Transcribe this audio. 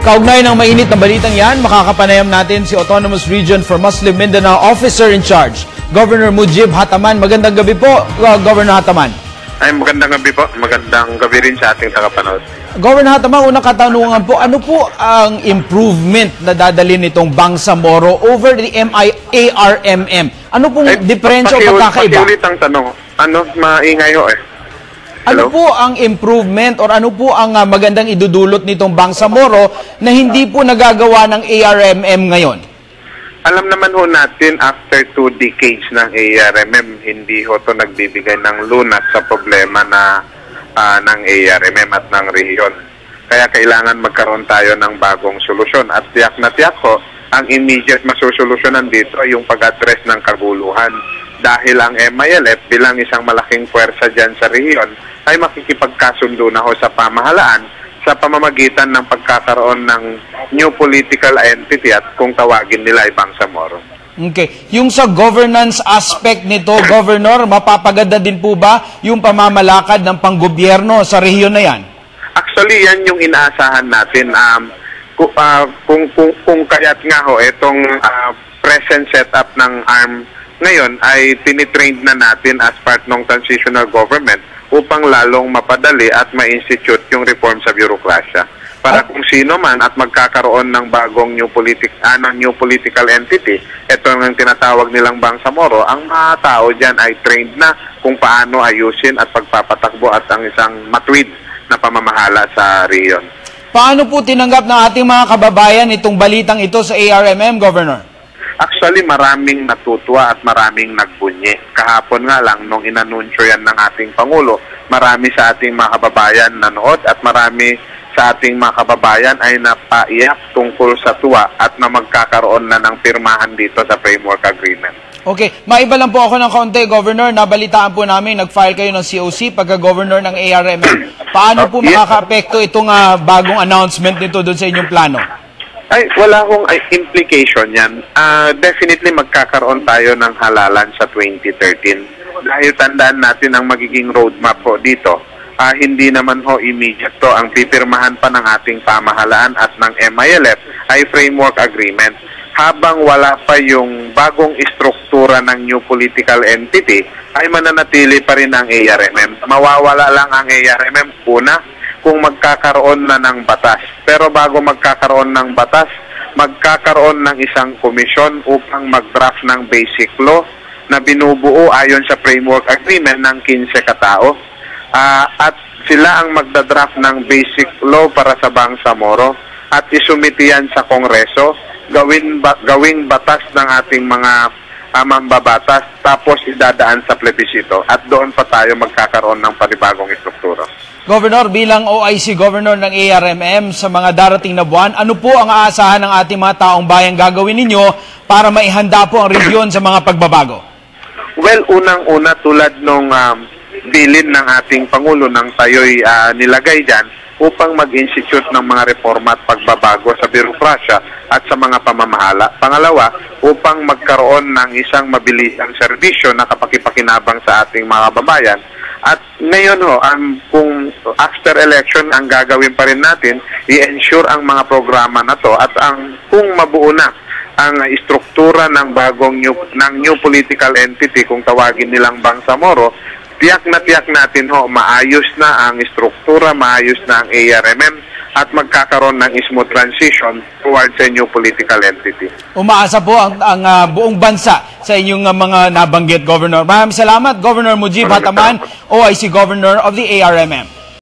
Kaugnay ng mainit na balitang yan, makakapanayam natin si Autonomous Region for Muslim Mindanao Officer in Charge, Governor Mujib Hataman. Magandang gabi po, Governor Hataman. Ay, magandang gabi po. Magandang gabi rin sa ating tagapanood. Governor Hataman, unang katanungan po, ano po ang improvement na dadalhin nitong Bangsamoro over the ARMM? Ano pong diferensya o pagkakaiba? Pakiulit ang tanong. Ano, maingay ho eh. Ano po ang improvement or ano po ang magandang idudulot nitong Bangsamoro na hindi po nagagawa ng ARMM ngayon? Alam naman ho natin, after 2 decades ng ARMM, hindi ho ito nagbibigay ng lunas sa problema na ng ARMM at ng rehiyon. Kaya kailangan magkaroon tayo ng bagong solusyon. At tiyak na tiyak ho, ang immediate masusolusyonan dito ay yung pag-address ng kaguluhan. Dahil ang MILF bilang isang malaking puwersa dyan sa rehiyon ay makikipagkasundo na ho sa pamahalaan sa pamamagitan ng pagkakaroon ng new political entity at kung tawagin nila ay Bangsamoro. Okay. Yung sa governance aspect nito, Governor, mapapaganda din po ba yung pamamalakad ng panggobyerno sa rehiyon na yan? Actually, yan yung inaasahan natin. Kung kaya't nga ho, itong present setup ng ARM ngayon ay tinitrain na natin as part ng transitional government upang lalong mapadali at ma-institute yung reform sa bureaucracia. Para kung sino man at magkakaroon ng bagong new political entity, ito ang tinatawag nilang Bangsamoro, ang mga tao dyan ay trained na kung paano ayusin at pagpapatakbo at ang isang matuwid na pamamahala sa rehiyon. Paano po tinanggap ng ating mga kababayan itong balitang ito sa ARMM, Governor? Actually, maraming natutuwa at maraming nagbunyi. Kahapon nga lang, nung inanunsyo yan ng ating Pangulo, marami sa ating mga kababayan nanood at marami sa ating mga kababayan ay napaiyak tungkol sa tuwa at na magkakaroon na ng pirmahan dito sa framework agreement. Okay, maiba lang po ako ng kaunti, Governor. Nabalitaan po namin, nag-file kayo ng COC pagka-Governor ng ARMM. Paano po makaka-apekto itong bagong announcement nito doon sa inyong plano? Ay, wala akong implication yan. Definitely magkakaroon tayo ng halalan sa 2013. Dahil tandaan natin ang magiging roadmap po dito. Hindi naman ho immediate to. Ang pipirmahan pa ng ating pamahalaan at ng MILF ay framework agreement. Habang wala pa yung bagong istruktura ng new political entity, ay mananatili pa rin ang ARMM. Mawawala lang ang ARMM una kung magkakaroon na ng batas. Pero bago magkakaroon ng batas, magkakaroon ng isang komisyon upang mag-draft ng basic law na binubuo ayon sa framework agreement ng 15 katao. At sila ang magdadraft ng basic law para sa Bangsamoro at isumitiyan sa Kongreso, gawing batas ng ating mga mambabatas, tapos idadaan sa plebisito. At doon pa tayo magkakaroon ng panibagong istruktura. Governor, bilang OIC Governor ng ARMM sa mga darating na buwan, ano po ang aasahan ng ating mga taong bayan gagawin ninyo para maihanda po ang rehiyon sa mga pagbabago? Well, unang-una tulad nung bilin ng ating Pangulo nang tayo'y nilagay dyan upang mag-institute ng mga reforma at pagbabago sa birokrasya at sa mga pamamahala. Pangalawa, upang magkaroon ng isang mabilisang serbisyo na kapakipakinabang sa ating mga kababayan. At ngayon ho, kung after election ang gagawin pa rin natin, i-ensure ang mga programa na to at kung mabuo na ang istruktura ng new political entity kung tawagin nilang Bangsamoro, tiyak natin ho, maayos na ang istruktura, maayos na ang ARMM at magkakaroon ng smooth transition towards a new political entity. Umaasa po ang buong bansa sa inyong mga nabanggit, Governor. Maraming salamat, Governor Mujib Hataman, OIC Governor of the ARMM.